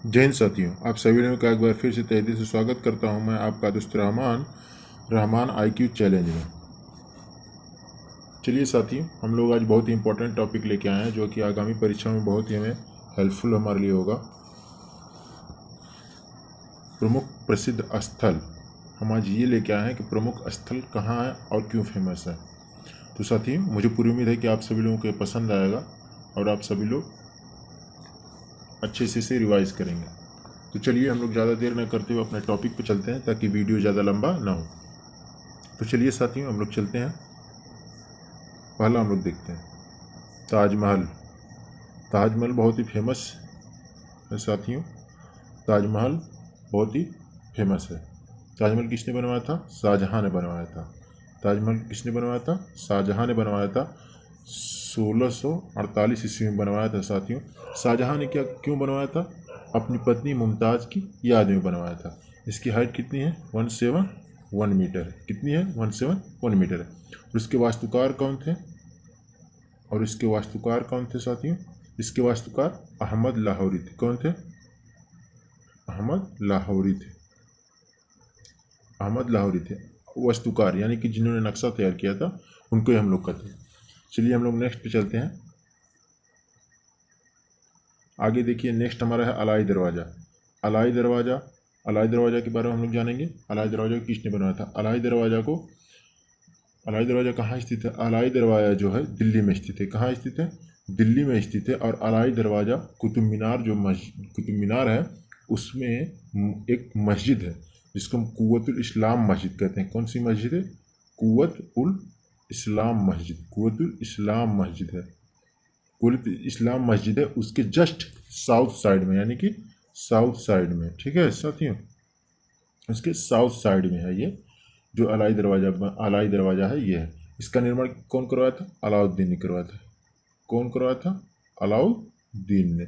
जय हिंद साथियों, आप सभी लोगों का एक बार फिर से तहे दिल से स्वागत करता हूं मैं आपका दोस्त रहमान IQ चैलेंज में। चलिए साथियों, हम लोग आज बहुत ही इंपॉर्टेंट टॉपिक लेके आए हैं जो कि आगामी परीक्षा में बहुत ही हमें हेल्पफुल हमारे लिए होगा। प्रमुख प्रसिद्ध स्थल हम आज ये लेके आए हैं कि प्रमुख स्थल कहाँ है और क्यों फेमस है। तो साथियों, मुझे पूरी उम्मीद है कि आप सभी लोगों को ये पसंद आएगा और आप सभी लोग अच्छे से इसे रिवाइज करेंगे। तो चलिए हम लोग ज़्यादा देर न करते हुए अपने टॉपिक पे चलते हैं ताकि वीडियो ज़्यादा लंबा ना हो। तो चलिए साथियों, हम लोग चलते हैं। पहला हम लोग देखते हैं ताजमहल। ताजमहल बहुत ही फेमस है साथियों। ताजमहल बहुत ही फेमस है। ताजमहल किसने बनवाया था? शाहजहां ने बनवाया था। ताजमहल किसने बनवाया था? शाहजहां ने बनवाया था। 1648 ईस्वी में बनवाया था साथियों। शाहजहां ने क्यों बनवाया था? अपनी पत्नी मुमताज़ की याद में बनवाया था। इसकी हाइट कितनी है? 171 मीटर है। कितनी है? 171 मीटर है। और इसके वास्तुकार कौन थे? साथियों? इसके वास्तुकार अहमद लाहौरी थे। कौन थे? अहमद लाहौरी थे। वास्तुकार यानी कि जिन्होंने नक्शा तैयार किया था, उनको ही हम लोग कहते हैं। चलिए हम लोग नेक्स्ट पे चलते हैं। आगे देखिए, नेक्स्ट हमारा है अलाई दरवाज़ा। अलाई दरवाज़ा के बारे में हम लोग जानेंगे। अलाई दरवाज़ा किसने बनाया था? अलाई दरवाज़ा कहाँ स्थित है? अलाई दरवाज़ा जो है दिल्ली में स्थित है। कहाँ स्थित है? दिल्ली में स्थित है। और अलाई दरवाज़ा कुतुब मीनार है, उसमें एक मस्जिद है जिसको हम कुव्वतुल इस्लाम मस्जिद कहते हैं। कौन सी मस्जिद है? कुव्वतुल इस्लाम मस्जिद है। कुव्वतुल इस्लाम मस्जिद है, उसके जस्ट साउथ साइड में, यानी कि साउथ साइड में। ठीक है साथियों, उसके साउथ साइड में है ये जो अलाई दरवाज़ा है। ये है। इसका निर्माण कौन करवाया था? अलाउद्दीन ने करवाया था। कौन करवाया था? अलाउद्दीन ने।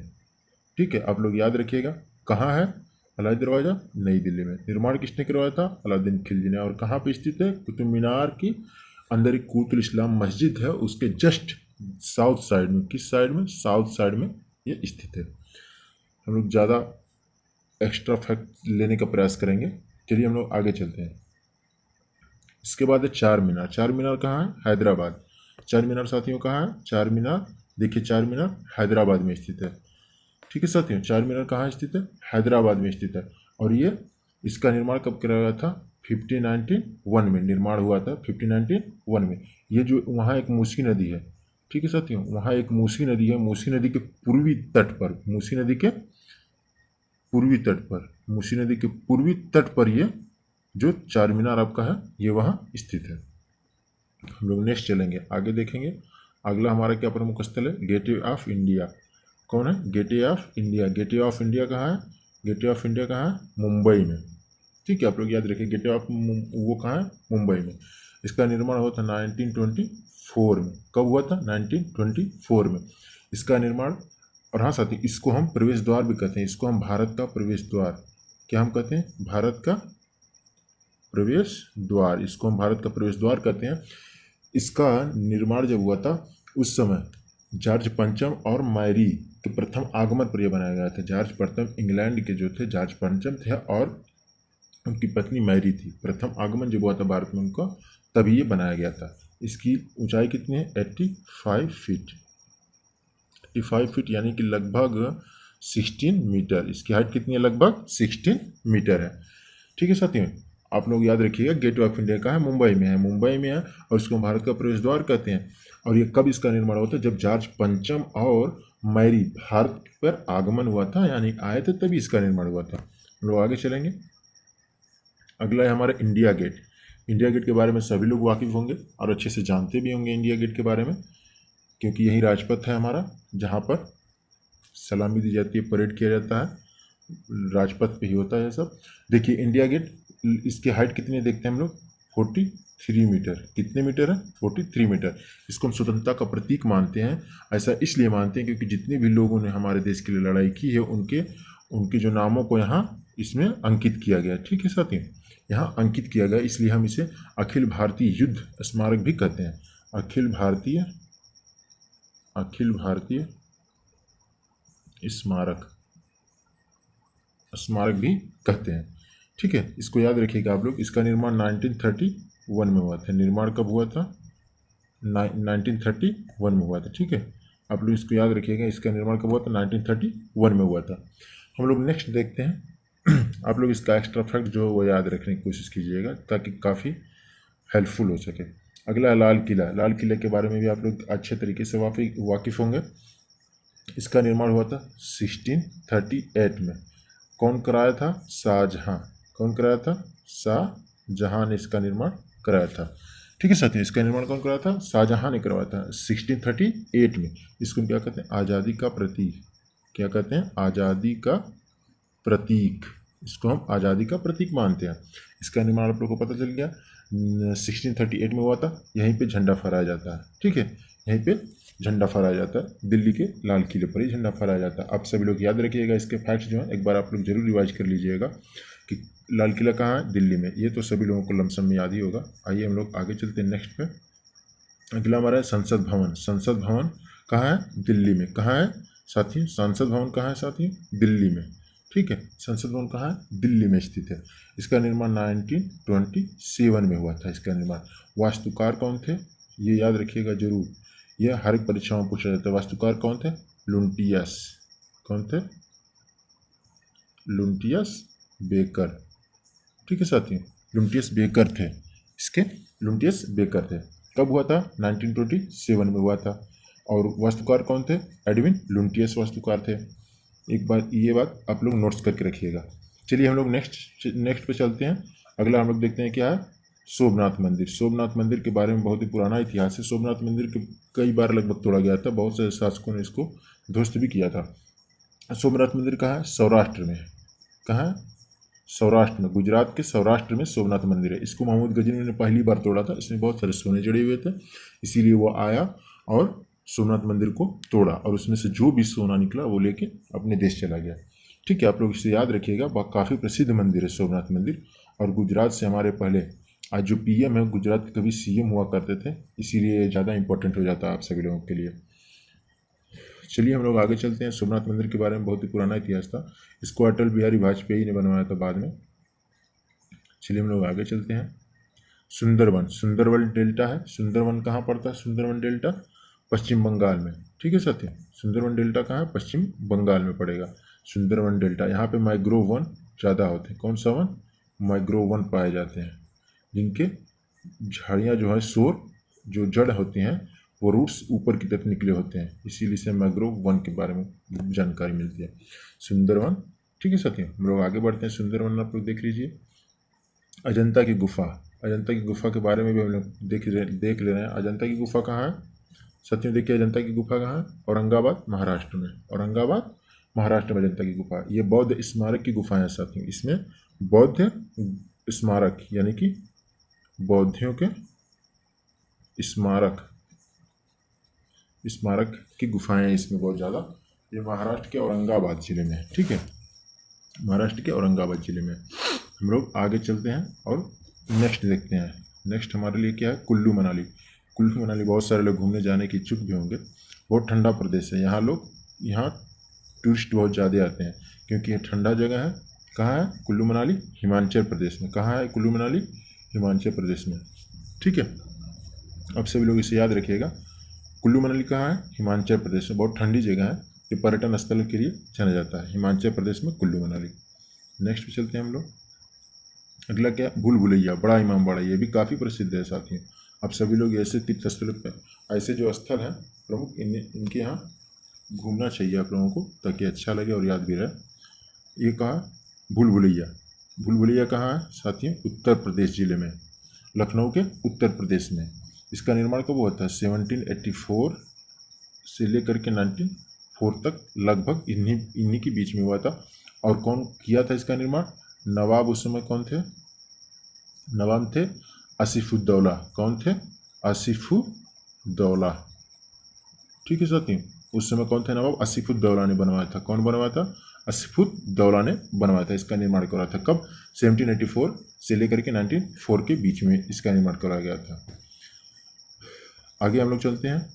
ठीक है, आप लोग याद रखिएगा। कहाँ है अलाई दरवाज़ा? नई दिल्ली में। निर्माण किसने करवाया था? अलाउद्दीन खिलजी ने। और कहाँ पे स्थित है? कुतुब मीनार की अंदर एक कुव्वतुल इस्लाम मस्जिद है, उसके जस्ट साउथ साइड में। किस साइड में? साउथ साइड में ये स्थित है। हम लोग ज़्यादा एक्स्ट्रा फैक्ट लेने का प्रयास करेंगे। चलिए हम लोग आगे चलते हैं। इसके बाद है चार मीनार। चार मीनार कहाँ है? हैदराबाद। चार मीनार साथियों कहाँ है? चार मीनार, देखिए चार मीनार हैदराबाद में स्थित है। ठीक है साथियों, चार मीनार कहाँ स्थित है? हैदराबाद में स्थित है। और ये इसका निर्माण कब कराया था? 1591 में निर्माण हुआ था। 1591 में। ये जो वहाँ एक मूसी नदी है। ठीक है साथियों, वहाँ एक मूसी नदी है। मूसी नदी के पूर्वी तट पर, मूसी नदी के पूर्वी तट पर ये जो चार मीनार आपका है, ये वहाँ स्थित है। हम लोग नेक्स्ट चलेंगे, आगे देखेंगे। अगला हमारा क्या प्रमुख स्थल है? Gateway of India. कौन है? Gateway of India. Gateway of India कहाँ है? गेटवे ऑफ इंडिया कहाँ है? मुंबई में। ठीक है, आप लोग याद रखिए। गेटवे ऑफ वो कहाँ है? मुंबई में। इसका निर्माण हुआ था 1924 में। कब हुआ था? 1924 में इसका निर्माण। और हाँ साथी, इसको हम प्रवेश द्वार भी कहते हैं। इसको हम भारत का प्रवेश द्वार, क्या हम कहते हैं? भारत का प्रवेश द्वार। इसको हम भारत का प्रवेश द्वार कहते हैं। इसका निर्माण जब हुआ था, उस समय जॉर्ज पंचम और मैरी के प्रथम आगमन पर यह बनाया गया था। जॉर्ज प्रथम इंग्लैंड के जो थे, जॉर्ज पंचम थे, और उनकी पत्नी मैरी थी। प्रथम आगमन जब हुआ था भारत में उनका, तभी ये बनाया गया था। इसकी ऊंचाई कितनी है? 85 फीट। 85 फीट यानी कि लगभग 16 मीटर। इसकी हाइट कितनी है? लगभग 16 मीटर है। ठीक है साथियों, आप लोग याद रखिएगा। गेटवे ऑफ इंडिया का है, मुंबई में है। और इसको भारत का प्रवेश द्वार कहते हैं। और ये कब इसका निर्माण हुआ था? जब जॉर्ज पंचम और मैरी भारत पर आगमन हुआ था, यानी आए थे, तभी इसका निर्माण हुआ था। हम लोग आगे चलेंगे। अगला है हमारा इंडिया गेट। इंडिया गेट के बारे में सभी लोग वाकिफ होंगे और अच्छे से जानते भी होंगे इंडिया गेट के बारे में, क्योंकि यही राजपथ है हमारा, जहाँ पर सलामी दी जाती है, परेड किया जाता है। राजपथ पे ही होता है सब। देखिए इंडिया गेट, इसकी हाइट कितनी देखते हैं हम लोग? 43 मीटर। कितने मीटर है? 43 मीटर। इसको हम स्वतंत्रता का प्रतीक मानते हैं। ऐसा इसलिए मानते हैं क्योंकि जितने भी लोगों ने हमारे देश के लिए लड़ाई की है, उनके जो नामों को यहाँ इसमें अंकित किया गया। ठीक है साथियों, यहाँ अंकित किया गया, इसलिए हम इसे अखिल भारतीय युद्ध स्मारक भी कहते हैं। अखिल भारतीय स्मारक। स्मारक भी कहते हैं। ठीक है, इसको याद रखिएगा आप लोग। इसका निर्माण 1931 में हुआ था। निर्माण कब हुआ था? 1931 में हुआ था। ठीक है, आप लोग इसको याद रखिएगा, इसका निर्माण कब हुआ था? 1931 में हुआ था। हम लोग नेक्स्ट देखते हैं। आप लोग इसका एक्स्ट्रा फैक्ट जो है वो याद रखने की कोशिश कीजिएगा ताकि काफ़ी हेल्पफुल हो सके। अगला लाल किला। लाल किले के बारे में भी आप लोग अच्छे तरीके से वाकिफ़ होंगे। इसका निर्माण हुआ था 1638 में। कौन कराया था? शाहजहां। कौन कराया था? शाहजहां ने इसका निर्माण कराया था। ठीक है साथियों, इसका निर्माण कौन कराया था? शाहजहां ने करवाया था 1638 में। इसको क्या कहते हैं? आज़ादी का प्रतीक। क्या कहते हैं? आज़ादी का प्रतीक। इसको हम आज़ादी का प्रतीक मानते हैं। इसका निर्माण आप लोग को पता चल गया 1638 में हुआ था। यहीं पे झंडा फहराया जाता है। ठीक है, यहीं पे झंडा फहराया जाता है। दिल्ली के लाल किले पर ही झंडा फहराया जाता है। आप सभी लोग याद रखिएगा इसके फैक्ट्स जो हैं, एक बार आप लोग जरूर रिवाइज कर लीजिएगा कि लाल किला कहाँ है? दिल्ली में। ये तो सभी लोगों को लमसम में याद ही होगा। आइए हम लोग आगे चलते हैं नेक्स्ट पे। अगला हमारा है संसद भवन। संसद भवन कहाँ है? दिल्ली में। कहाँ है साथियों? संसद भवन कहाँ है साथियों? दिल्ली में। ठीक है, संसद भवन कहाँ है? दिल्ली में स्थित है। इसका निर्माण 1927 में हुआ था। इसका निर्माण। वास्तुकार कौन थे? ये याद रखिएगा जरूर, यह हर एक परीक्षाओं में पूछा जाता है। वास्तुकार कौन थे? लुंटियस। कौन थे? लुंटियस बेकर। ठीक है साथियों, लुंटियस बेकर थे। इसके लुंटियस बेकर थे। कब हुआ था? 1927 में हुआ था। और वास्तुकार कौन थे? एडविन लुंटियस वास्तुकार थे। एक बात, ये बात आप लोग नोट्स करके रखिएगा। चलिए हम लोग नेक्स्ट पे चलते हैं। अगला हम लोग देखते हैं क्या है? सोमनाथ मंदिर। सोमनाथ मंदिर के बारे में बहुत ही पुराना इतिहास है। सोमनाथ मंदिर के कई बार लगभग तोड़ा गया था। बहुत से शासकों ने इसको ध्वस्त भी किया था। सोमनाथ मंदिर कहाँ है? सौराष्ट्र में। कहाँ है? सौराष्ट्र में। गुजरात के सौराष्ट्र में सोमनाथ मंदिर है। इसको महमूद गजनी ने पहली बार तोड़ा था। इसमें बहुत सारे सोने जड़े हुए थे, इसीलिए वो आया और सोमनाथ मंदिर को तोड़ा और उसमें से जो भी सोना निकला वो लेके अपने देश चला गया। ठीक है, आप लोग इसे याद रखिएगा। काफ़ी प्रसिद्ध मंदिर है सोमनाथ मंदिर। और गुजरात से हमारे पहले आज जो पीएम है, गुजरात के कभी सीएम हुआ करते थे, इसीलिए ज़्यादा इंपॉर्टेंट हो जाता है आप सभी लोगों के लिए। चलिए हम लोग आगे चलते हैं। सोमनाथ मंदिर के बारे में बहुत ही पुराना इतिहास था। इसको अटल बिहारी वाजपेयी ने बनवाया था बाद में। चलिए हम लोग आगे चलते हैं। सुंदरवन। सुंदरवन डेल्टा है। सुंदरवन कहाँ पड़ता है? सुंदरवन डेल्टा पश्चिम बंगाल में। ठीक है साथियों, सुंदरवन डेल्टा कहाँ है? पश्चिम बंगाल में पड़ेगा सुंदरवन डेल्टा। यहाँ पे माइग्रो वन ज़्यादा होते हैं। कौन सा वन? माइग्रो वन पाए जाते हैं, जिनके झाड़ियाँ जो है, शोर जो जड़ होती हैं वो रूट्स ऊपर की तरफ निकले होते हैं, इसीलिए इसे मैग्रोव वन के बारे में जानकारी मिलती है। सुंदरवन। ठीक है साथियों, हम लोग आगे बढ़ते हैं। सुंदरवन आप लोग देख लीजिए। अजंता की गुफा। अजंता की गुफा के बारे में भी हम लोग देख ले रहे हैं। अजंता की गुफा कहाँ है साथियों? देखिए अजंता की गुफा कहाँ है? औरंगाबाद महाराष्ट्र में। औरंगाबाद महाराष्ट्र में अजंता की गुफा। ये बौद्ध स्मारक की गुफा है साथियों। इसमें बौद्ध स्मारक यानी कि बौद्धियों के स्मारक स्मारक की गुफाएं हैं इसमें बहुत ज़्यादा। ये महाराष्ट्र के औरंगाबाद जिले में है। ठीक है, महाराष्ट्र के औरंगाबाद जिले में। हम लोग आगे चलते हैं और नेक्स्ट देखते हैं। नेक्स्ट हमारे लिए क्या है? कुल्लू मनाली। कुल्लू मनाली बहुत सारे लोग घूमने जाने की इच्छुक भी होंगे। बहुत ठंडा प्रदेश है। यहाँ टूरिस्ट बहुत ज़्यादा आते हैं क्योंकि ये ठंडा जगह है। कहाँ है कुल्लू मनाली? हिमाचल प्रदेश में। कहाँ है कुल्लू मनाली? हिमाचल प्रदेश में। ठीक है, अब सभी लोग इसे याद रखिएगा। कुल्लू मनाली कहाँ है? हिमाचल प्रदेश में। बहुत ठंडी जगह है। ये पर्यटन स्थल के लिए जाना जाता है। हिमाचल प्रदेश में कुल्लू मनाली। नेक्स्ट पे चलते हैं हम लोग। अगला क्या? भूल भुलैया, बड़ा इमामबाड़ा। ये भी काफ़ी प्रसिद्ध है साथियों। अब सभी लोग ऐसे तीर्थ स्थल पर, ऐसे जो स्थल हैं प्रमुख, इनके यहाँ घूमना चाहिए आप लोगों को ताकि अच्छा लगे और याद भी रहे। ये कहाँ? भूल भुलैया। भूल भुलैया कहाँ है साथियों? उत्तर प्रदेश जिले में, लखनऊ के उत्तर प्रदेश में। इसका निर्माण कब हुआ था? 1784 से लेकर के 1904 तक लगभग इन्हीं के बीच में हुआ था। और कौन किया था इसका निर्माण? नवाब उस समय कौन थे? नवाब थे आसिफुद्दौला। कौन थे? आसिफुद्दौला। ठीक है साथियों, उस समय कौन थे? नवाब आसिफुद्दौला ने बनवाया था। कौन बनवाया था? आसिफुद्दौला ने बनवाया था। इसका निर्माण करा था कब? 1784 से लेकर के 1904 के बीच में इसका निर्माण करा गया था। आगे हम लोग चलते हैं।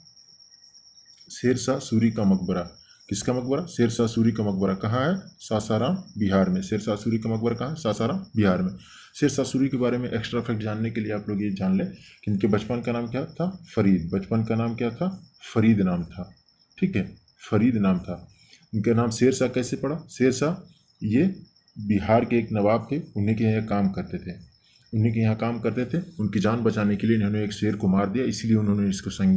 शेरशाह सूरी का मकबरा। किसका मकबरा? शेरशाह सूरी का मकबरा कहाँ है? सासाराम बिहार में। शेरशाह सूरी का मकबरा कहाँ है? सासाराम बिहार में। शेरशाह सूरी के बारे में एक्स्ट्रा फैक्ट जानने के लिए आप लोग ये जान लें कि इनके बचपन का नाम क्या था? फरीद। बचपन का नाम क्या था? फरीद नाम था। ठीक है, फरीद नाम था। इनका नाम शेरशाह कैसे पड़ा? शेरशाह ये बिहार के एक नवाब थे, उन्हीं के यहाँ काम करते थे। उन्हीं के यहाँ काम करते थे। उनकी जान बचाने के लिए इन्होंने एक शेर को मार दिया, इसीलिए उन्होंने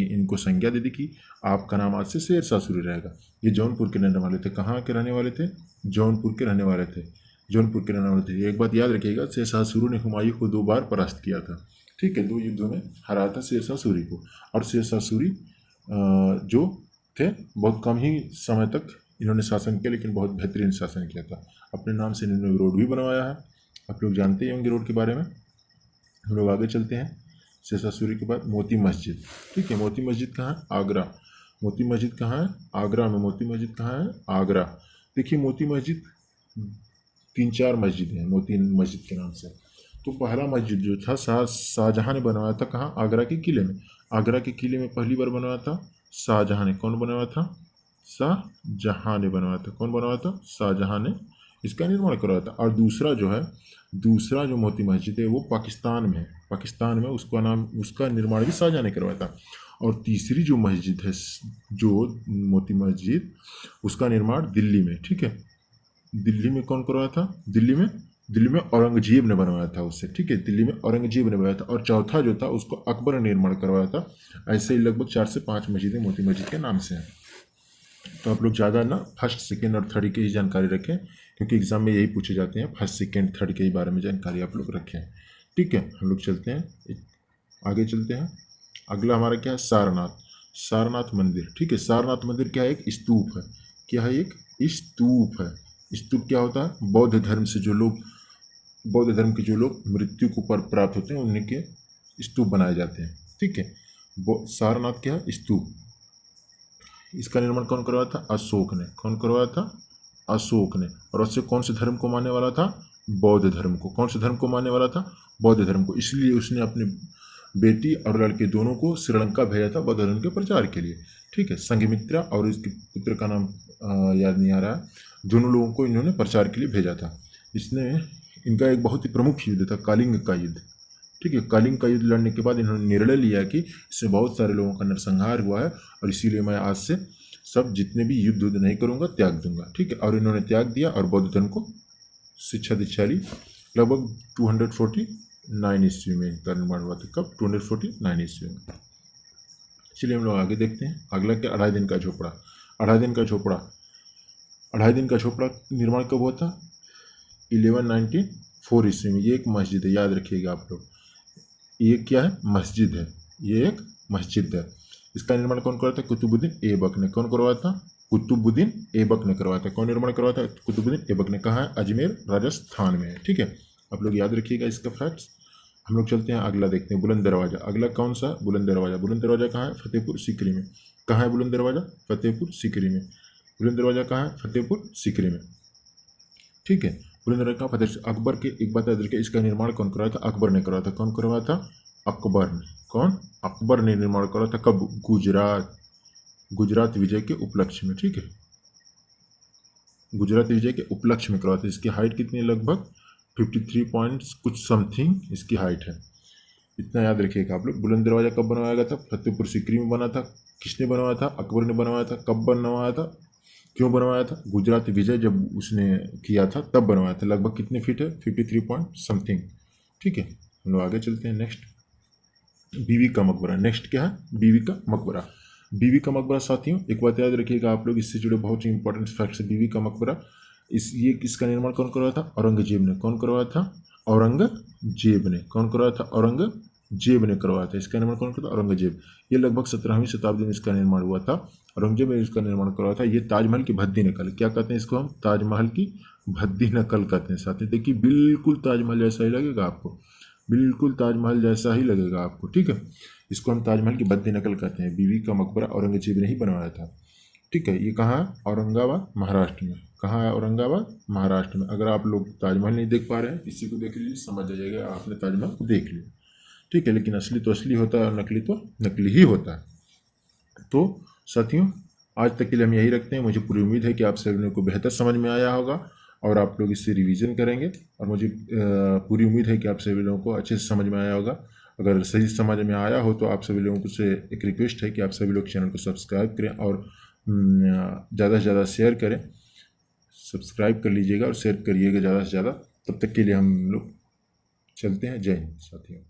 इनको संज्ञा दे दी कि आपका नाम आज से शेरशाह सूरी रहेगा। ये जौनपुर के रहने वाले थे। कहाँ के रहने वाले थे? जौनपुर के रहने वाले थे। जौनपुर के रहने वाले थे। एक बात याद रखिएगा, शेरशाह सूरी ने हुमायूं को 2 बार परास्त किया था। ठीक है, 2 युद्धों में हराया था शेरशाह सूरी को। और शेरशाह सूरी जो थे बहुत कम ही समय तक इन्होंने शासन किया, लेकिन बहुत बेहतरीन शासन किया था। अपने नाम से इन्होंने रोड भी बनवाया है, आप लोग जानते ही होंगे रोड के बारे में। हम लोग आगे चलते हैं। शेरशाह सूरी के बाद मोती मस्जिद। ठीक है, मोती मस्जिद कहाँ है? आगरा। मोती मस्जिद कहाँ है? आगरा में। मोती मस्जिद कहाँ है? आगरा। देखिए, मोती मस्जिद 3-4 मस्जिद हैं मोती मस्जिद के नाम से। तो पहला मस्जिद जो था शाहजहां ने बनवाया था। कहाँ? आगरा के किले में। आगरा के किले में पहली बार बनवाया था शाहजहां ने। कौन बनवाया था? शाहजहां ने बनवाया था। कौन बनवाया था? शाहजहां ने इसका निर्माण करवाया था। और दूसरा जो मोती मस्जिद है वो पाकिस्तान में है। पाकिस्तान में उसका निर्माण भी शाहजहां ने करवाया था। और तीसरी जो मस्जिद है, जो मोती मस्जिद, उसका निर्माण दिल्ली में। ठीक है, दिल्ली में कौन करवाया था? दिल्ली में औरंगजेब ने बनवाया था उससे। ठीक है, दिल्ली में औरंगजेब ने बनवाया था। और चौथा जो था उसको अकबर ने निर्माण करवाया था। ऐसे ही लगभग 4 से 5 मस्जिदें मोती मस्जिद के नाम से हैं। तो आप लोग ज़्यादा ना फर्स्ट, सेकेंड और थर्ड की ही जानकारी रखें, क्योंकि एग्जाम में यही पूछे जाते हैं। फर्स्ट, सेकेंड, थर्ड के ही बारे में जानकारी आप लोग रखें। ठीक है, हम लोग चलते हैं, आगे चलते हैं। अगला हमारा क्या है? सारनाथ। सारनाथ मंदिर। ठीक है, सारनाथ मंदिर क्या है? एक स्तूप है। क्या है? एक स्तूप है। स्तूप क्या होता है? बौद्ध धर्म के जो लोग मृत्यु को पर प्राप्त होते हैं उन्हीं के स्तूप बनाए जाते हैं। ठीक है, सारनाथ क्या है? स्तूप। इसका निर्माण कौन करवाया था? अशोक ने। कौन करवाया था? अशोक ने। और उससे कौन से धर्म को मानने वाला था? बौद्ध धर्म को। कौन से धर्म को मानने वाला था? बौद्ध धर्म को। इसलिए उसने अपने बेटी और लड़के दोनों को श्रीलंका भेजा था बौद्ध धर्म के प्रचार के लिए। ठीक है, संघमित्रा और इसके पुत्र का नाम याद नहीं आ रहा है, दोनों लोगों को इन्होंने प्रचार के लिए भेजा था। इनका एक बहुत ही प्रमुख युद्ध था, कलिंग का युद्ध। ठीक है, कलिंग का युद्ध लड़ने के बाद इन्होंने निर्णय लिया कि इससे बहुत सारे लोगों का नरसंहार हुआ है, और इसीलिए मैं आज से सब जितने भी युद्ध नहीं करूंगा, त्याग दूंगा। ठीक है, और इन्होंने त्याग दिया और बौद्ध धर्म को शिक्षा दीक्षा ली। लगभग 249 ईस्वी में इनका निर्माण हुआ था। कब? 249 ईस्वी में। चलिए हम लोग आगे देखते हैं। अगला क्या? 2.5 दिन का झोपड़ा। 2.5 दिन का झोपड़ा। 2.5 दिन का झोपड़ा निर्माण कब हुआ था? 1194 ईस्वी में। ये एक मस्जिद है, याद रखिएगा आप लोग। ये क्या है? मस्जिद है। ये एक मस्जिद है। इसका निर्माण कौन करवाया था? कुतुबुद्दीन ऐबक ने। कौन करवाया था? कुतुबुद्दीन ऐबक ने करवाया था। कौन निर्माण करवाया था? कुतुबुद्दीन ऐबक ने। कहा है? अजमेर, राजस्थान में है। ठीक है, आप लोग याद रखिएगा इसका फैक्ट्स। हम लोग चलते हैं, अगला देखते हैं, बुलंद दरवाजा। अगला कौन सा? बुलंद दरवाजा। बुलंद दरवाजा कहाँ है? फतेहपुर सीकरी में। कहाँ है बुलंद दरवाजा? फतेहपुर सीकरी में। बुलंद दरवाजा कहाँ है? फतेहपुर सीकरी में। ठीक है, बुलंद दरवाजा का फतेह। अकबर के, एक बात याद रखिए, इसका निर्माण कौन करवाया था? अकबर ने करवाया था। कौन करवाया था? अकबर ने। कौन? अकबर ने निर्माण करा था। कब? गुजरात विजय के उपलक्ष्य में। ठीक है, गुजरात विजय के उपलक्ष्य में करवाया था। इसकी हाइट कितनी है? लगभग 53 पॉइंट कुछ समथिंग इसकी हाइट है। इतना याद रखिएगा आप लोग। बुलंद दरवाजा कब बनवाया गया था? फतेहपुर सीकरी में बना था। किसने बनवाया था? अकबर ने बनवाया था। कब बनवाया था? क्यों बनवाया था? गुजरात विजय जब उसने किया था तब बनवाया था। लगभग कितने फीट है? 53 पॉइंट समथिंग। ठीक है, हम लोग आगे चलते हैं। नेक्स्ट, बीवी का मकबरा। नेक्स्ट क्या है? बीवी का मकबरा। बीवी का मकबरा साथियों, एक बात याद रखिएगा आप लोग, इससे जुड़े बहुत ही इंपॉर्टेंट फैक्ट्स है। बीवी का मकबरा, इसका निर्माण कौन करवाया था? औरंगजेब ने। कौन करवाया था? औरंगजेब ने। कौन करवाया था? औरंगजेब ने करवाया था। इसका निर्माण कौन करता? औरंगजेब। ये लगभग 17वीं शताब्दी में इसका निर्माण हुआ था। औरंगजेब ने इसका निर्माण करवाया था। ये ताजमहल की भद्दी नकल, क्या कहते हैं इसको हम? ताजमहल की भद्दी नकल कहते हैं साथी। देखिए, बिल्कुल ताजमहल जैसा ही लगेगा आपको, बिल्कुल ताजमहल जैसा ही लगेगा आपको। ठीक है, इसको हम ताजमहल की भद्दी नकल कहते हैं। बीवी का मकबरा औरंगजेब ने ही बनवाया था। ठीक है, ये कहाँ है? औरंगाबाद, महाराष्ट्र में। कहाँ है? औरंगाबाद, महाराष्ट्र में। अगर आप लोग ताजमहल नहीं देख पा रहे हैं, इसी को देख लीजिए, समझ जाइएगा आपने ताजमहल देख लिया। ठीक है, लेकिन असली तो असली होता है और नकली तो नकली ही होता है। तो साथियों, आज तक के लिए हम यही रखते हैं। मुझे पूरी उम्मीद है कि आप सभी लोगों को बेहतर समझ में आया होगा और आप लोग इससे रिवीजन करेंगे, और मुझे पूरी उम्मीद है कि आप सभी लोगों को अच्छे से समझ में आया होगा। अगर सही समझ में आया हो तो आप सभी लोगों से एक रिक्वेस्ट है कि आप सभी लोग चैनल को सब्सक्राइब करें और ज़्यादा से ज़्यादा शेयर करें। सब्सक्राइब कर लीजिएगा और शेयर करिएगा ज़्यादा से ज़्यादा। तब तक के लिए हम लोग चलते हैं। जय हिंद साथियों।